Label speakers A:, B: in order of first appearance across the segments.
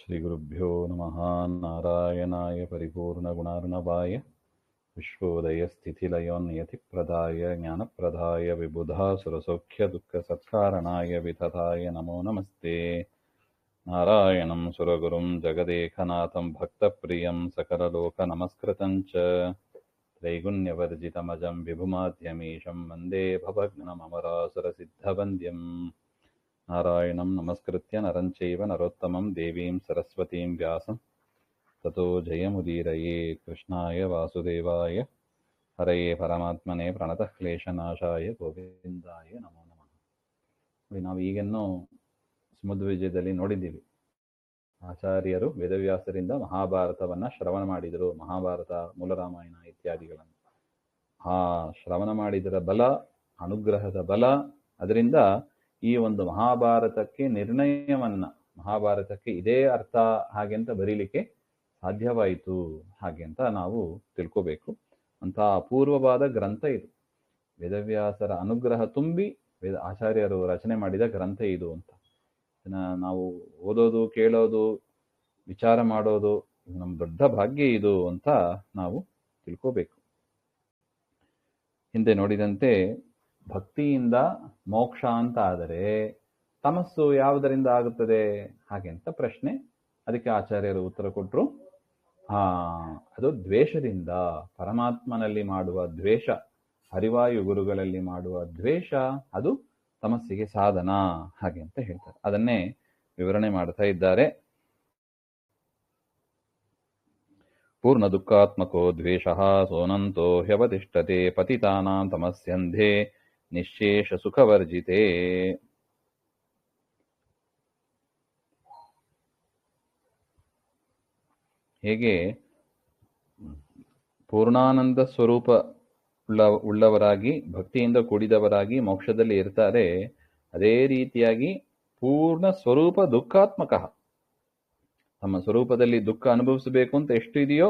A: श्रीगुरुभ्यो नमः। नारायणाय परिपूर्णगुणार्णवाय विश्वोदयस्थितिलयोन्नियतिप्रदाय ज्ञानप्रदाय विबुधासुरसौख्यदुःखसत्कारणाय वितताय नमो नमस्ते। नारायणं सुरगुरुं जगदेकनाथं भक्तप्रियं सकललोकनमस्कृतं च त्रैगुण्यवर्जितमजं विभुमाद्यमीशं वन्दे भवघ्नममरासुरसिद्धवन्द्यम्। नारायणं नमस्कृत्य नरं चैव नरोत्तमं देवीं सरस्वतीं व्यासं ततो जयमुदीरये। कृष्णाय वासुदेवाय हरये परमात्मने प्रणतः क्लेशनाशाय ಗೋವಿಂದಾಯ ನಮೋ ನಮಃ. ನಾವು ಈಗೇನೋ ಸಮುದ್ರ ವಿಜಯದಲ್ಲಿ ನೋಡಿದ್ದೀವಿ, ಆಚಾರ್ಯರು ವೇದವ್ಯಾಸರಿಂದ ಮಹಾಭಾರತವನ್ನು ಶ್ರವಣ ಮಾಡಿದರು, ಮಹಾಭಾರತ, ಮೂಲರಾಮಾಯಣ ಇತ್ಯಾದಿಗಳನ್ನು. ಆ ಶ್ರವಣ ಮಾಡಿದರ ಬಲ, ಅನುಗ್ರಹದ ಬಲ, ಅದರಿಂದ ಈ ಒಂದು ಮಹಾಭಾರತಕ್ಕೆ ನಿರ್ಣಯವನ್ನ, ಮಹಾಭಾರತಕ್ಕೆ ಇದೇ ಅರ್ಥ ಹಾಗೆಂತ ಬರೀಲಿಕ್ಕೆ ಸಾಧ್ಯವಾಯಿತು ಹಾಗೆಂತ ನಾವು ತಿಳ್ಕೋಬೇಕು. ಅಂತಹ ಅಪೂರ್ವವಾದ ಗ್ರಂಥ ಇದು, ವೇದವ್ಯಾಸರ ಅನುಗ್ರಹ ತುಂಬಿ ಆಚಾರ್ಯರು ರಚನೆ ಮಾಡಿದ ಗ್ರಂಥ ಇದು ಅಂತ. ನಾವು ಓದೋದು, ಕೇಳೋದು, ವಿಚಾರ ಮಾಡೋದು ನಮ್ಮ ದೊಡ್ಡ ಭಾಗ್ಯ ಇದು ಅಂತ ನಾವು ತಿಳ್ಕೋಬೇಕು. ಹಿಂದೆ ನೋಡಿದಂತೆ ಭಕ್ತಿಯಿಂದ ಮೋಕ್ಷ ಅಂತ ಆದರೆ ತಮಸ್ಸು ಯಾವುದರಿಂದ ಆಗುತ್ತದೆ ಹಾಗೆಂತ ಪ್ರಶ್ನೆ. ಅದಕ್ಕೆ ಆಚಾರ್ಯರು ಉತ್ತರ ಕೊಟ್ಟರು, ಅದು ದ್ವೇಷದಿಂದ, ಪರಮಾತ್ಮನಲ್ಲಿ ಮಾಡುವ ದ್ವೇಷ, ಹರಿವಾಯು ಗುರುಗಳಲ್ಲಿ ಮಾಡುವ ದ್ವೇಷ, ಅದು ತಮಸ್ಸಿಗೆ ಸಾಧನ ಹಾಗೆ ಅಂತ ಹೇಳ್ತಾರೆ. ಅದನ್ನೇ ವಿವರಣೆ ಮಾಡ್ತಾ ಇದ್ದಾರೆ. ಪೂರ್ಣ ದುಃಖಾತ್ಮಕೋ ದ್ವೇಷಃ ಸೋನಂತೋ ಹ್ಯವತಿಷ್ಠತೆ ಪತಿತಾನಾಂ ತಮಸ್ಯಂಧೇ ನಿಶ್ಶೇಷ ಸುಖವರ್ಜಿತೆ. ಹೇಗೆ ಪೂರ್ಣಾನಂದ ಸ್ವರೂಪ ಉಳ್ಳವರಾಗಿ ಭಕ್ತಿಯಿಂದ ಕೂಡಿದವರಾಗಿ ಮೋಕ್ಷದಲ್ಲಿ ಇರ್ತಾರೆ, ಅದೇ ರೀತಿಯಾಗಿ ಪೂರ್ಣ ಸ್ವರೂಪ ದುಃಖಾತ್ಮಕ, ತಮ್ಮ ಸ್ವರೂಪದಲ್ಲಿ ದುಃಖ ಅನುಭವಿಸಬೇಕು ಅಂತ ಎಷ್ಟು ಇದೆಯೋ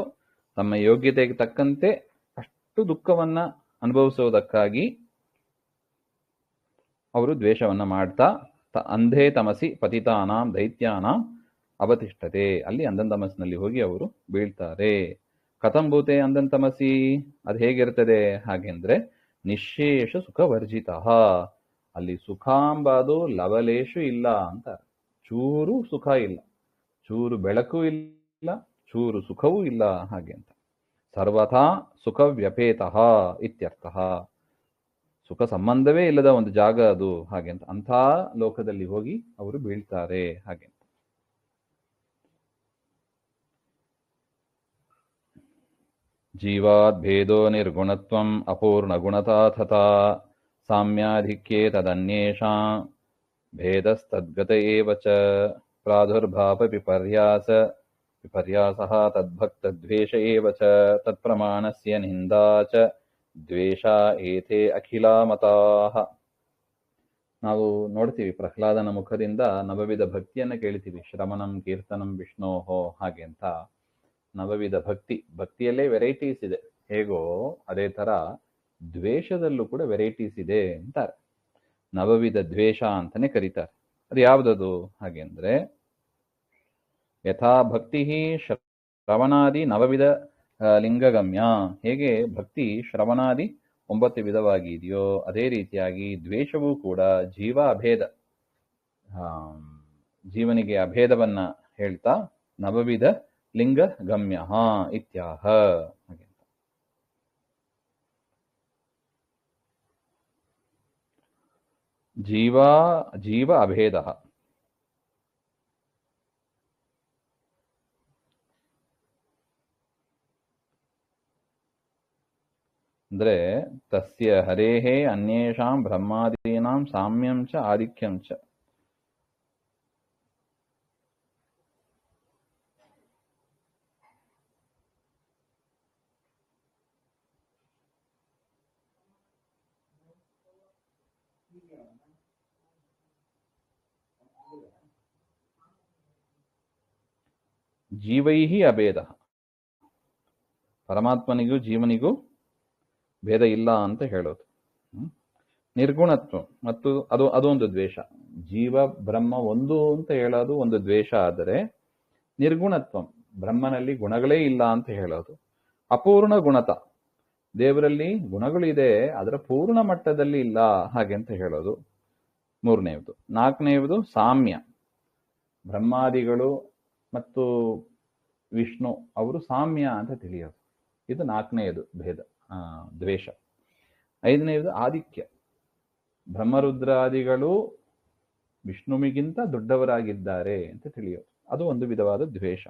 A: ತಮ್ಮ ಯೋಗ್ಯತೆಗೆ ತಕ್ಕಂತೆ ಅಷ್ಟು ದುಃಖವನ್ನ ಅನುಭವಿಸುವುದಕ್ಕಾಗಿ ಅವರು ದ್ವೇಷವನ್ನ ಮಾಡ್ತಾ ಅಂಧೇ ತಮಸಿ ಪತಿತಾನಾಂ ದೈತ್ಯಾನಾಂ ಅವತಿಷ್ಠತೆ, ಅಲ್ಲಿ ಅಂಧನ್ ತಮಸ್ಸಿನಲ್ಲಿ ಹೋಗಿ ಅವರು ಬೀಳ್ತಾರೆ. ಕಥಂಭೂತೆ ಅಂಧನ್ ತಮಸಿ, ಅದು ಹೇಗಿರ್ತದೆ ಹಾಗೆಂದ್ರೆ ನಿಶ್ಶೇಷ ಸುಖ ವರ್ಜಿತ, ಅಲ್ಲಿ ಸುಖಾಂಬಾದು ಲವಲೇಶು ಇಲ್ಲ ಅಂತ, ಚೂರು ಸುಖ ಇಲ್ಲ, ಚೂರು ಬೆಳಕು ಇಲ್ಲ, ಚೂರು ಸುಖವೂ ಇಲ್ಲ ಹಾಗೆ ಅಂತ. ಸರ್ವಥಾ ಸುಖ ವ್ಯಪೇತಃ ಇತ್ಯರ್ಥಃ, ಸುಖ ಸಂಬಂಧವೇ ಇಲ್ಲದ ಒಂದು ಜಾಗ ಅದು ಹಾಗೆ ಅಂತ. ಅಂಥ ಲೋಕದಲ್ಲಿ ಹೋಗಿ ಅವರು ಬೀಳ್ತಾರೆ ಹಾಗೆ ಅಂತ. ಜೀವಾದ್ ಭೇದೋ ನಿರ್ಗುಣತ್ವಂ ಅಪೂರ್ಣ ಗುಣತಾ ತಥಾ ಸಾಮ್ಯಾಧಿಕ್ಯೇ ತದನ್ಯೇಷಾಂ ಭೇದಸ್ತದ್ಗತ ಏವ ಚ ಪ್ರಾದುರ್ಭಾವ ವಿಪರ್ಯಾಸಃ ತದ್ಭಕ್ತದ್ವೇಷ ಏವ ಚ ತತ್ಪ್ರಮಾಣಸ್ಯ ನಿಂದಾ ಚ ದ್ವೇಷ ಏತೇ ಅಖಿಲಾ ಮತಾಃ. ನಾವು ನೋಡ್ತೀವಿ, ಪ್ರಹ್ಲಾದನ ಮುಖದಿಂದ ನವವಿಧ ಭಕ್ತಿಯನ್ನು ಕೇಳ್ತೀವಿ. ಶ್ರವಣಂ ಕೀರ್ತನಂ ವಿಷ್ಣೋಹೋ ಹಾಗೆ ಅಂತ ನವವಿಧ ಭಕ್ತಿಯಲ್ಲೇ ವೆರೈಟೀಸ್ ಇದೆ. ಹೇಗೋ ಅದೇ ತರ ದ್ವೇಷದಲ್ಲೂ ಕೂಡ ವೆರೈಟೀಸ್ ಇದೆ ಅಂತಾರೆ. ನವವಿಧ ದ್ವೇಷ ಅಂತಾನೆ ಕರೀತಾರೆ. ಅದು ಯಾವುದದು ಹಾಗೆ ಅಂದ್ರೆ, ಯಥಾ ಭಕ್ತಿ ಶ್ರವಣಾದಿ ನವವಿಧ ಲಿಂಗಗಮ್ಯ, ಹೇಗೆ ಭಕ್ತಿ ಶ್ರವಣಾದಿ 9 ವಿಧವಾಗಿ ಇದೆಯೋ ಅದೇ ರೀತಿಯಾಗಿ ದ್ವೇಷವೂ ಕೂಡ ಜೀವ ಅಭೇದ, ಜೀವನಿಗೆ ಅಭೇದವನ್ನ ಹೇಳ್ತಾ ನವವಿಧ ಲಿಂಗ ಗಮ್ಯ ಇತ್ಯಾಹ ಹಾಗೆ. ಜೀವ ಅಭೇದ ಅಂದ್ರೆ ತಸ್ಯ ಹರೇಹೇ ಅನ್ಯೇಷಾಂ ಬ್ರಹ್ಮಾದೀನಾಂ ಸಾಮ್ಯಂ ಚ ಆಧಿಕ್ಯಂ ಚ. ಜೀವೈಹಿ ಅಭೇದ, ಪರಮಾತ್ಮನಿಗೂ ಜೀವನಿಗೂ ಭೇದ ಇಲ್ಲ ಅಂತ ಹೇಳೋದು. ನಿರ್ಗುಣತ್ವ ಮತ್ತು ಅದೊಂದು ದ್ವೇಷ. ಜೀವ ಬ್ರಹ್ಮ ಒಂದು ಅಂತ ಹೇಳೋದು ಒಂದು ದ್ವೇಷ ಆದರೆ, ನಿರ್ಗುಣತ್ವಂ, ಬ್ರಹ್ಮನಲ್ಲಿ ಗುಣಗಳೇ ಇಲ್ಲ ಅಂತ ಹೇಳೋದು. ಅಪೂರ್ಣ ಗುಣತ, ದೇವರಲ್ಲಿ ಗುಣಗಳಿದೆ ಅದರ ಪೂರ್ಣ ಮಟ್ಟದಲ್ಲಿ ಇಲ್ಲ ಹಾಗೆ ಅಂತ ಹೇಳೋದು ಮೂರನೆಯದು. ನಾಲ್ಕನೆಯದು ಸಾಮ್ಯ, ಬ್ರಹ್ಮಾದಿಗಳು ಮತ್ತು ವಿಷ್ಣು ಅವರು ಸಾಮ್ಯ ಅಂತ ತಿಳಿಯೋದು. ಇದು ನಾಲ್ಕನೆಯದು ಭೇದ, ದ್ವೇಷ. ಐದನೆಯದು ಆದಿತ್ಯ, ಬ್ರಹ್ಮರುದ್ರಾದಿಗಳು ವಿಷ್ಣುವಿಗಿಂತ ದೊಡ್ಡವರಾಗಿದ್ದಾರೆ ಅಂತ ತಿಳಿಯೋದು. ಅದು ಒಂದು ವಿಧವಾದ ದ್ವೇಷ.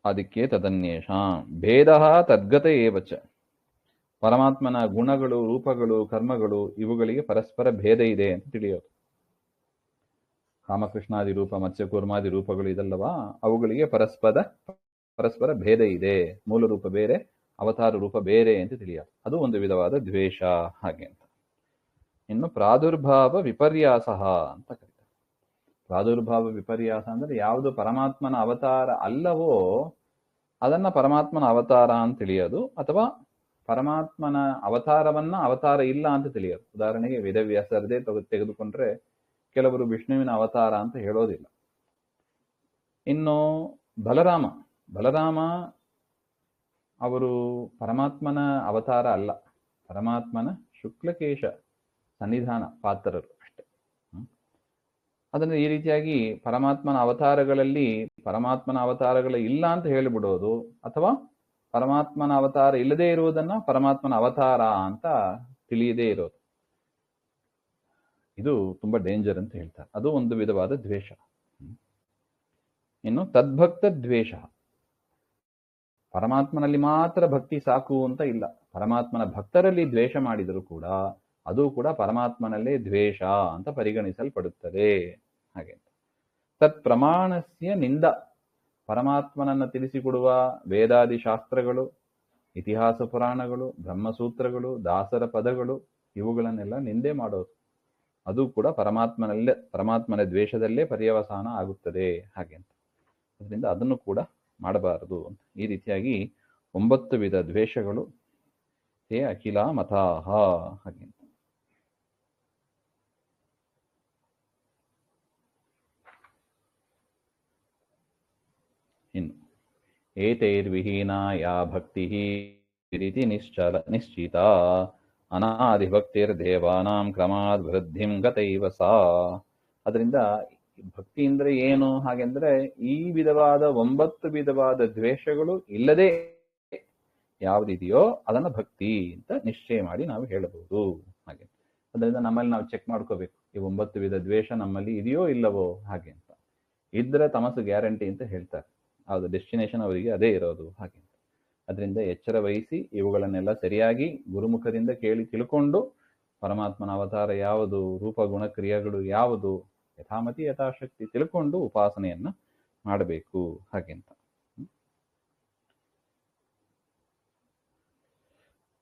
A: ಅದಕ್ಕೆ ತದನ್ಯೇಷ ಭೇದ ತದ್ಗತ ಏವಚ, ಪರಮಾತ್ಮನ ಗುಣಗಳು, ರೂಪಗಳು, ಕರ್ಮಗಳು ಇವುಗಳಿಗೆ ಪರಸ್ಪರ ಭೇದ ಇದೆ ಅಂತ ತಿಳಿಯೋದು. ಕಾಮಕೃಷ್ಣಾದಿ ರೂಪ, ಮತ್ಸ್ಯಕೂರ್ಮಾದಿ ರೂಪಗಳು ಇದಲ್ಲವಾ, ಅವುಗಳಿಗೆ ಪರಸ್ಪರ ಭೇದ ಇದೆ. ಮೂಲ ರೂಪ ಬೇರೆ, ಅವತಾರ ರೂಪ ಬೇರೆ ಅಂತ ತಿಳಿಯೋದು. ಅದು ಒಂದು ವಿಧವಾದ ದ್ವೇಷ ಹಾಗೆ ಅಂತ. ಇನ್ನು ಪ್ರಾದುರ್ಭಾವ ವಿಪರ್ಯಾಸ ಅಂತ ಕರೀತಾರೆ. ಪ್ರಾದುರ್ಭಾವ ವಿಪರ್ಯಾಸ ಅಂದ್ರೆ ಯಾವುದು ಪರಮಾತ್ಮನ ಅವತಾರ ಅಲ್ಲವೋ ಅದನ್ನ ಪರಮಾತ್ಮನ ಅವತಾರ ಅಂತ ತಿಳಿಯೋದು, ಅಥವಾ ಪರಮಾತ್ಮನ ಅವತಾರವನ್ನ ಅವತಾರ ಇಲ್ಲ ಅಂತ ತಿಳಿಯೋದು. ಉದಾಹರಣೆಗೆ ವೇದವ್ಯಾಸರದೇ ತೆಗೆದುಕೊಂಡ್ರೆ ಕೆಲವರು ವಿಷ್ಣುವಿನ ಅವತಾರ ಅಂತ ಹೇಳೋದಿಲ್ಲ. ಇನ್ನು ಬಲರಾಮ ಅವರು ಪರಮಾತ್ಮನ ಅವತಾರ ಅಲ್ಲ, ಪರಮಾತ್ಮನ ಶುಕ್ಲಕೇಶ ಸನ್ನಿಧಾನ ಪಾತ್ರರು ಅಷ್ಟೆ. ಅದನ್ನು ಈ ರೀತಿಯಾಗಿ ಪರಮಾತ್ಮನ ಅವತಾರಗಳ ಇಲ್ಲ ಅಂತ ಹೇಳಿಬಿಡೋದು, ಅಥವಾ ಪರಮಾತ್ಮನ ಅವತಾರ ಇಲ್ಲದೆ ಇರುವುದನ್ನ ಪರಮಾತ್ಮನ ಅವತಾರ ಅಂತ ತಿಳಿಯದೇ ಇರೋದು, ಇದು ತುಂಬಾ ಡೇಂಜರ್ ಅಂತ ಹೇಳ್ತಾರೆ. ಅದು ಒಂದು ವಿಧವಾದ ದ್ವೇಷ. ಇನ್ನು ತದ್ಭಕ್ತ ದ್ವೇಷ, ಪರಮಾತ್ಮನಲ್ಲಿ ಮಾತ್ರ ಭಕ್ತಿ ಸಾಕು ಅಂತ ಇಲ್ಲ, ಪರಮಾತ್ಮನ ಭಕ್ತರಲ್ಲಿ ದ್ವೇಷ ಮಾಡಿದರೂ ಕೂಡ ಅದು ಕೂಡ ಪರಮಾತ್ಮನಲ್ಲೇ ದ್ವೇಷ ಅಂತ ಪರಿಗಣಿಸಲ್ಪಡುತ್ತದೆ ಹಾಗೆ. ತತ್ ಪ್ರಮಾಣಸ್ಯ ನಿಂದ, ಪರಮಾತ್ಮನನ್ನು ತಿಳಿಸಿಕೊಡುವ ವೇದಾದಿ ಶಾಸ್ತ್ರಗಳು, ಇತಿಹಾಸ ಪುರಾಣಗಳು, ಬ್ರಹ್ಮಸೂತ್ರಗಳು, ದಾಸರ ಪದಗಳು ಇವುಗಳನ್ನೆಲ್ಲ ನಿಂದೆ ಮಾಡೋದು, ಅದು ಕೂಡ ಪರಮಾತ್ಮನ ದ್ವೇಷದಲ್ಲೇ ಪರ್ಯವಸಾನ ಆಗುತ್ತದೆ ಹಾಗೆ ಅಂತ. ಅದರಿಂದ ಅದನ್ನು ಕೂಡ ಮಾಡಬಾರದು ಅಂತ. ಈ ರೀತಿಯಾಗಿ 9 ವಿಧ ದ್ವೇಷಗಳು ತೇ ಅಖಿಲ ಮತಾಹ ಹಾಗೆ. ಇನ್ನು ಏತೈರ್ವಿಹೀನಾ ಯಾ ಭಕ್ತಿ ರೀತಿ ನಿಶ್ಚಿತ ಅನಾದಿಭಕ್ತಿರ್ದೇವಾನಾಂ ಕ್ರಮಾದ್ ವೃದ್ಧಿಂ ಗತೈವ ಸಾ. ಅದರಿಂದ ಭಕ್ತಿ ಅಂದ್ರೆ ಏನು ಹಾಗೆಂದ್ರೆ ಈ ವಿಧವಾದ 9 ವಿಧವಾದ ದ್ವೇಷಗಳು ಇಲ್ಲದೆ ಯಾವುದಿದೆಯೋ ಅದನ್ನ ಭಕ್ತಿ ಅಂತ ನಿಶ್ಚಯ ಮಾಡಿ ನಾವು ಹೇಳಬಹುದು ಹಾಗೆ. ಅದರಿಂದ ನಮ್ಮಲ್ಲಿ ನಾವು ಚೆಕ್ ಮಾಡ್ಕೋಬೇಕು, ಈ 9 ವಿಧ ದ್ವೇಷ ನಮ್ಮಲ್ಲಿ ಇದೆಯೋ ಇಲ್ಲವೋ ಹಾಗೆ ಅಂತ. ಇದ್ರೆ ತಮಸು ಗ್ಯಾರಂಟಿ ಅಂತ ಹೇಳ್ತಾರೆ, ಅದು ಡೆಸ್ಟಿನೇಷನ್ ಅವರಿಗೆ ಅದೇ ಇರೋದು ಹಾಗೆ. ಅದರಿಂದ ಎಚ್ಚರ ವಹಿಸಿ ಇವುಗಳನ್ನೆಲ್ಲ ಸರಿಯಾಗಿ ಗುರುಮುಖದಿಂದ ಕೇಳಿ ತಿಳ್ಕೊಂಡು ಪರಮಾತ್ಮನ ಅವತಾರ ಯಾವುದು, ರೂಪ ಗುಣ ಕ್ರಿಯೆಗಳು ಯಾವುದು, ಯಥಾಮತಿ ಯಥಾಶಕ್ತಿ ತಿಳ್ಕೊಂಡು ಉಪಾಸನೆಯನ್ನ ಮಾಡಬೇಕು ಹಾಗೆಂತ.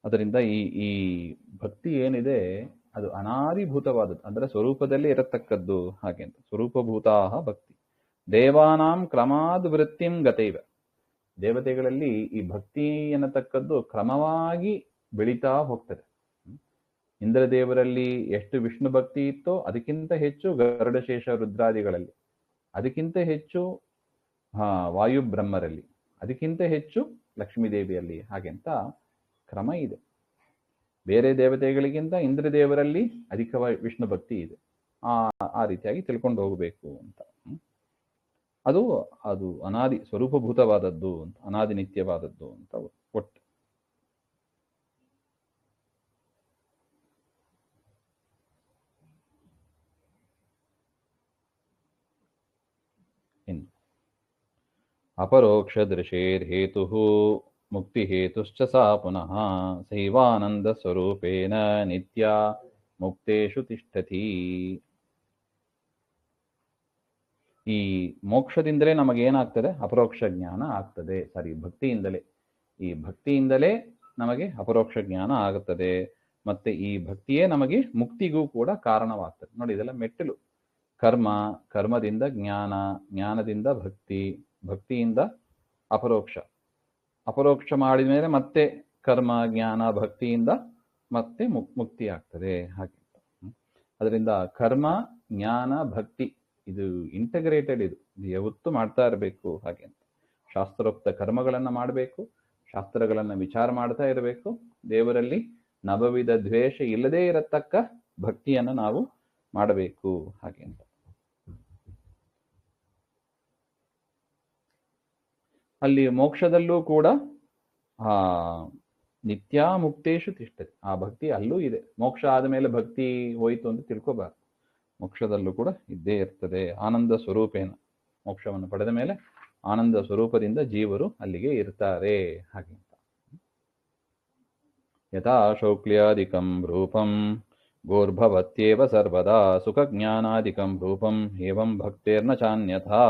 A: ಅದರಿಂದ ಈ ಭಕ್ತಿ ಏನಿದೆ ಅದು ಅನಾದಿಭೂತವಾದದ್ದು, ಅಂದ್ರೆ ಸ್ವರೂಪದಲ್ಲಿ ಇರತಕ್ಕದ್ದು ಹಾಗೆ ಅಂತ. ಸ್ವರೂಪಭೂತಾಹ ಭಕ್ತಿ ದೇವಾನಾಂ ಕ್ರಮಾದ್ ವೃತ್ತಿಂ ಗತೈವ. ದೇವತೆಗಳಲ್ಲಿ ಈ ಭಕ್ತಿ ಎನ್ನತಕ್ಕದ್ದು ಕ್ರಮವಾಗಿ ಬೆಳೀತಾ ಹೋಗ್ತದೆ. ಇಂದ್ರದೇವರಲ್ಲಿ ಎಷ್ಟು ವಿಷ್ಣು ಭಕ್ತಿ ಇತ್ತೋ ಅದಕ್ಕಿಂತ ಹೆಚ್ಚು ಗರುಡಶೇಷ ರುದ್ರಾದಿಗಳಲ್ಲಿ, ಅದಕ್ಕಿಂತ ಹೆಚ್ಚು ವಾಯು ಬ್ರಹ್ಮರಲ್ಲಿ, ಅದಕ್ಕಿಂತ ಹೆಚ್ಚು ಲಕ್ಷ್ಮೀದೇವಿಯಲ್ಲಿ ಹಾಗೆಂತ ಕ್ರಮ ಇದೆ. ಬೇರೆ ದೇವತೆಗಳಿಗಿಂತ ಇಂದ್ರದೇವರಲ್ಲಿ ಅಧಿಕವಾಗಿ ವಿಷ್ಣು ಭಕ್ತಿ ಇದೆ. ಆ ರೀತಿಯಾಗಿ ತಿಳ್ಕೊಂಡು ಹೋಗಬೇಕು ಅಂತ. ಅದು ಅನಾದಿ ಸ್ವರೂಪಭೂತವಾದದ್ದು ಅಂತ, ಅನಾದಿ ನಿತ್ಯವಾದದ್ದು ಅಂತ ಒಟ್ಟು. ಇನ್ನು ಅಪರೋಕ್ಷ ದೃಶೇರ್ಹೇತು ಮುಕ್ತಿಹೇತುಶ್ಚ ಸಾ ಪುನಃ ಸೈವಾನಂದ ಸ್ವರೂಪೇನ ನಿತ್ಯ ಮುಕ್ತೇಷು ತಿಷ್ಠತಿ. ಈ ಮೋಕ್ಷದಿಂದಲೇ ನಮಗೇನಾಗ್ತದೆ? ಅಪರೋಕ್ಷ ಜ್ಞಾನ ಆಗ್ತದೆ. ಈ ಭಕ್ತಿಯಿಂದಲೇ ನಮಗೆ ಅಪರೋಕ್ಷ ಜ್ಞಾನ ಆಗುತ್ತದೆ. ಮತ್ತೆ ಈ ಭಕ್ತಿಯೇ ನಮಗೆ ಮುಕ್ತಿಗೂ ಕೂಡ ಕಾರಣವಾಗ್ತದೆ. ನೋಡಿ, ಇದೆಲ್ಲ ಮೆಟ್ಟಿಲು. ಕರ್ಮದಿಂದ ಜ್ಞಾನ, ಜ್ಞಾನದಿಂದ ಭಕ್ತಿ, ಭಕ್ತಿಯಿಂದ ಅಪರೋಕ್ಷ ಮಾಡಿದ ಮೇಲೆ ಮತ್ತೆ ಕರ್ಮ, ಜ್ಞಾನ, ಭಕ್ತಿಯಿಂದ ಮತ್ತೆ ಮುಕ್ತಿ ಆಗ್ತದೆ ಹಾಗೆ. ಅದರಿಂದ ಕರ್ಮ, ಜ್ಞಾನ, ಭಕ್ತಿ ಇದು ಇಂಟಗ್ರೇಟೆಡ್, ಇದು ಯಾವತ್ತೂ ಮಾಡ್ತಾ ಇರಬೇಕು. ಹಾಗೆ ಅಂತ ಶಾಸ್ತ್ರೋಕ್ತ ಕರ್ಮಗಳನ್ನು ಮಾಡಬೇಕು, ಶಾಸ್ತ್ರಗಳನ್ನು ವಿಚಾರ ಮಾಡ್ತಾ ಇರಬೇಕು. ದೇವರಲ್ಲಿ ನವವಿಧ ದ್ವೇಷ ಇಲ್ಲದೇ ಇರತಕ್ಕ ಭಕ್ತಿಯನ್ನು ನಾವು ಮಾಡಬೇಕು. ಹಾಗೆ ಅಂತ ಅಲ್ಲಿ ಮೋಕ್ಷದಲ್ಲೂ ಕೂಡ ಆ ನಿತ್ಯ ಮುಕ್ತೇಶು ತಿಷ್ಠತಿ, ಆ ಭಕ್ತಿ ಅಲ್ಲೂ ಇದೆ. ಮೋಕ್ಷ ಆದಮೇಲೆ ಭಕ್ತಿ ಹೋಯಿತು ಅಂತ ತಿಳ್ಕೋಬಾರ್ದು. ಮೋಕ್ಷದಲ್ಲೂ ಕೂಡ ಇದ್ದೇ ಇರ್ತದೆ. ಆನಂದ ಸ್ವರೂಪೇನ, ಮೋಕ್ಷವನ್ನು ಪಡೆದ ಮೇಲೆ ಆನಂದ ಸ್ವರೂಪದಿಂದ ಜೀವರು ಅಲ್ಲಿಗೆ ಇರ್ತಾರೆ. ಹಾಗೆ ಅಂತ ಯಥಾ ಶೌಕ್ಲ್ಯಾದಿಕಂ ರೂಪಂ ಗೋರ್ಭವತ್ಯೇವ ಸರ್ವದಾ ಸುಖ ಜ್ಞಾನಾದಿಕಂ ರೂಪಂ ಏವಂ ಭಕ್ತೇರ್ನ ಚಾನ್ಯಥಾ.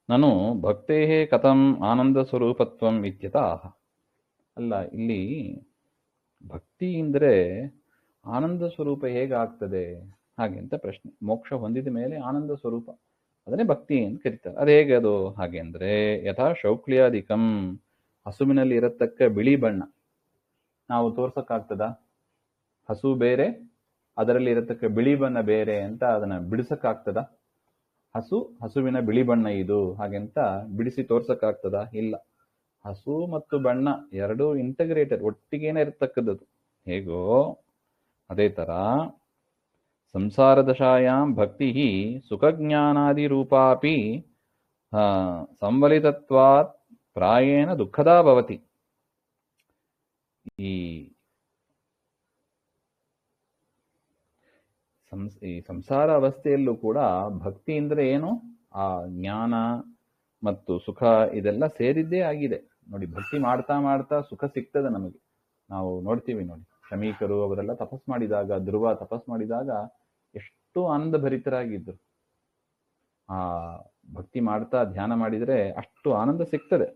A: ನಾನು ಭಕ್ತೇ ಕಥಂ ಆನಂದ ಸ್ವರೂಪತ್ವಂ ಇತ್ಯತಃ. ಅಲ್ಲ, ಇಲ್ಲಿ ಭಕ್ತಿ ಅಂದರೆ ಆನಂದ ಸ್ವರೂಪ ಹೇಗಾಗ್ತದೆ ಹಾಗೆ ಅಂತ ಪ್ರಶ್ನೆ. ಮೋಕ್ಷ ಹೊಂದಿದ ಮೇಲೆ ಆನಂದ ಸ್ವರೂಪ, ಅದನ್ನೇ ಭಕ್ತಿ ಅಂತ ಕರೀತಾರೆ. ಅದು ಹೇಗೆ ಅದು? ಹಾಗೆ ಅಂದರೆ ಯಥಾ ಶೌಕ್ಲ್ಯಾದಿಕಂ, ಹಸುವಿನಲ್ಲಿ ಇರತಕ್ಕ ಬಿಳಿ ಬಣ್ಣ ನಾವು ತೋರ್ಸಕ್ಕಾಗ್ತದ? ಹಸು ಬೇರೆ, ಅದರಲ್ಲಿ ಇರತಕ್ಕ ಬಿಳಿ ಬಣ್ಣ ಬೇರೆ ಅಂತ ಅದನ್ನ ಬಿಡಿಸಕ್ಕಾಗ್ತದ? ಹಸುವಿನ ಬಿಳಿ ಬಣ್ಣ ಇದು ಹಾಗೆಂತ ಬಿಡಿಸಿ ತೋರ್ಸಕ್ಕಾಗ್ತದ? ಇಲ್ಲ. ಹಸು ಮತ್ತು ಬಣ್ಣ ಎರಡೂ ಇಂಟಗ್ರೇಟೆಡ್, ಒಟ್ಟಿಗೇನೆ ಇರತಕ್ಕದ್ದು. ಹೇಗೋ ಅದೇ ತರ ಸಂಸಾರ ದಶಾಯಾಂ ಭಕ್ತಿ ಸುಖಜ್ಞಾನಾದಿ ರೂಪಾಪಿ ಸಂವಲಿತತ್ವಾತ್ ಪ್ರಾಯೇಣ ದುಃಖದಾ ಭವತಿ. ಈ ಸಂಸಾರ ಅವಸ್ಥೆಯಲ್ಲೂ ಕೂಡ ಭಕ್ತಿ ಅಂದ್ರೆ ಏನು? ಆ ಜ್ಞಾನ ಮತ್ತು ಸುಖ ಇದೆಲ್ಲ ಸೇರಿದ್ದೇ ಆಗಿದೆ. ನೋಡಿ, ಭಕ್ತಿ ಮಾಡ್ತಾ ಮಾಡ್ತಾ ಸುಖ ಸಿಗ್ತದೆ ನಮಗೆ. ನಾವು ನೋಡ್ತೀವಿ ನೋಡಿ, ಶಮೀಕರು ಅವರೆಲ್ಲ ತಪಸ್ ಮಾಡಿದಾಗ, ಧ್ರುವ ತಪಸ್ ಮಾಡಿದಾಗ ಎಷ್ಟು ಆನಂದ ಭರಿತರಾಗಿದ್ರು. ಆ ಭಕ್ತಿ ಮಾಡ್ತಾ ಧ್ಯಾನ ಮಾಡಿದ್ರೆ ಅಷ್ಟು ಆನಂದ ಸಿಗ್ತದೆ.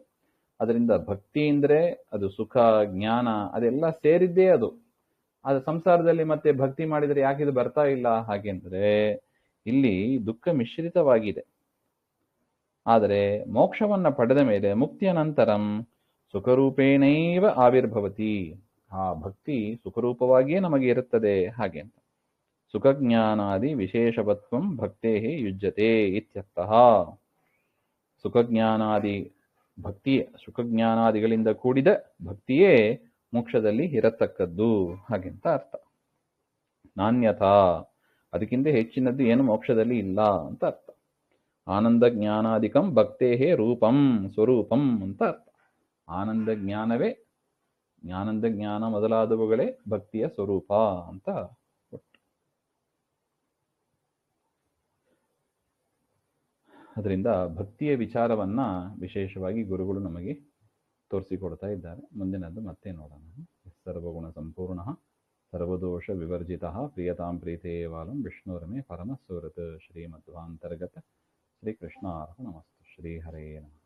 A: ಅದರಿಂದ ಭಕ್ತಿ ಅಂದ್ರೆ ಅದು ಸುಖ ಜ್ಞಾನ ಅದೆಲ್ಲ ಸೇರಿದ್ದೇ ಅದು. ಅದು ಸಂಸಾರದಲ್ಲಿ ಮತ್ತೆ ಭಕ್ತಿ ಮಾಡಿದರೆ ಯಾಕಿದು ಬರ್ತಾ ಇಲ್ಲ? ಹಾಗೆಂದ್ರೆ ಇಲ್ಲಿ ದುಃಖ ಮಿಶ್ರಿತವಾಗಿದೆ. ಆದರೆ ಮೋಕ್ಷವನ್ನ ಪಡೆದ ಮೇಲೆ ಮುಕ್ತಿಯ ನಂತರಂ ಸುಖರೂಪೇಣೈವ ಆವಿರ್ಭವತಿ, ಆ ಭಕ್ತಿ ಸುಖರೂಪವಾಗಿಯೇ ನಮಗೆ ಇರುತ್ತದೆ. ಹಾಗೆ ಅಂತ ಸುಖಜ್ಞಾನಾದಿ ವಿಶೇಷವತ್ವಂ ಭಕ್ತೇ ಯುಜ್ಯತೆ ಇತ್ಯರ್ಥಃ. ಸುಖಜ್ಞಾನಾದಿ ಭಕ್ತಿ, ಸುಖಜ್ಞಾನಾದಿಗಳಿಂದ ಕೂಡಿದ ಭಕ್ತಿಯೇ ಮೋಕ್ಷದಲ್ಲಿ ಇರತಕ್ಕದ್ದು ಹಾಗೆಂತ ಅರ್ಥ. ನಾನ್ಯಥಾ, ಅದಕ್ಕಿಂತ ಹೆಚ್ಚಿನದ್ದು ಏನು ಮೋಕ್ಷದಲ್ಲಿ ಇಲ್ಲ ಅಂತ ಅರ್ಥ. ಆನಂದ ಜ್ಞಾನಾದಿಕಂ ಭಕ್ತೇಹೇ ರೂಪಂ ಸ್ವರೂಪಂ ಅಂತ ಅರ್ಥ. ಆನಂದ ಜ್ಞಾನವೇ, ಜ್ಞಾನಂದ ಜ್ಞಾನ ಮೊದಲಾದವುಗಳೇ ಭಕ್ತಿಯ ಸ್ವರೂಪ ಅಂತ ಒಟ್ಟು. ಅದರಿಂದ ಭಕ್ತಿಯ ವಿಚಾರವನ್ನ ವಿಶೇಷವಾಗಿ ಗುರುಗಳು ನಮಗೆ ತೋರಿಸಿಕೊಡ್ತಾ ಇದ್ದಾರೆ. ಮುಂದಿನದ್ದು ಮತ್ತೆ ನೋಡೋಣ. ಸರ್ವಗುಣ ಸಂಪೂರ್ಣ ಸರ್ವದೋಷ ವಿವರ್ಜಿತ ಪ್ರಿಯತಾಂ ಪ್ರೀತೇವಾಲಂ ವಿಷ್ಣುರಮೇ ಪರಮ ಸುಹೃತ್ ಶ್ರೀಮಧ್ವಾಂತರ್ಗತ ಶ್ರೀಕೃಷ್ಣಾರ್ಪಣಮಸ್ತು. ಶ್ರೀಹರೇ ನಮಃ.